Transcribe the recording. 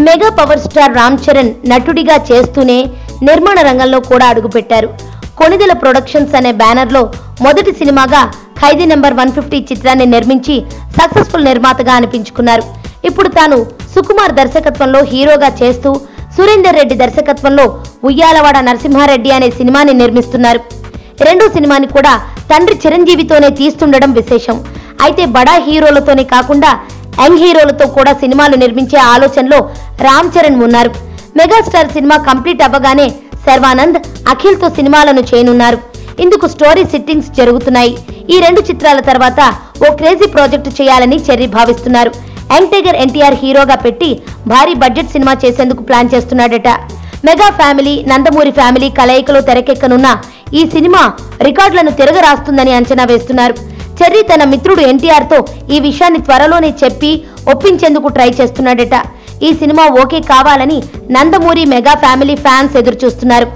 Mega power star Ram Charan నటుడిగా చేస్తూనే నిర్మాణ రంగంలో కూడా అడుగుపెట్టారు. కొణిదెల ప్రొడక్షన్స్ అనే బ్యానర్ లో మొదటి సినిమాగా ఖైదీ నెంబర్ 150 చిత్రాన్ని నిర్మించి సక్సెస్ఫుల్ నిర్మాతగా అనిపించుకున్నారు. ఇప్పుడు తాను సుకుమార్ దర్శకత్వంలో హీరోగా చేస్తూ సురేందర్ రెడ్డి దర్శకత్వంలో ఉయ్యాలవాడ నరసింహారెడ్డి అనే సినిమాని నిర్మిస్తున్నారు. రెండో సినిమాని కూడా తండ్రి చిరంజీవితోనే తీస్తుండడం విశేషం. అయితే బడా హీరోలతోనే కాకుండా యంగ్ హీరోలతో కూడా సినిమాలు నిర్మించే ఆలోచనలో రామ్ చరణ్ ఉన్నారు. మెగాస్టార్ సినిమా కంప్లీట్ అవ్వగానే శర్వానంద్, అఖిల్ తో సినిమాలను చేయనున్నారు. ఇందుకు స్టోరీ సిట్టింగ్స్ జరుగుతున్నాయి. ఈ రెండు చిత్రాల తర్వాత ఓ క్రేజీ ప్రాజెక్టు చేయాలని చెర్రీ భావిస్తున్నారు. యంగ్ టైగర్ ఎన్టీఆర్ హీరోగా పెట్టి భారీ బడ్జెట్ సినిమా చేసేందుకు ప్లాన్ చేస్తున్నాడట. మెగా ఫ్యామిలీ, నందమూరి ఫ్యామిలీ కలయికలో తెరకెక్కనున్న ఈ సినిమా రికార్డులను తిరగరాస్తుందని అంచనా వేస్తున్నారు. చెర్రీ తన మిత్రుడు ఎన్టీఆర్ తో ఈ విషయాన్ని త్వరలోనే చెప్పి ఒప్పించేందుకు ట్రై చేస్తున్నాడట. ఈ సినిమా ఓకే కావాలని నందమూరి, మెగా ఫ్యామిలీ ఫ్యాన్స్ ఎదురు చూస్తున్నారు.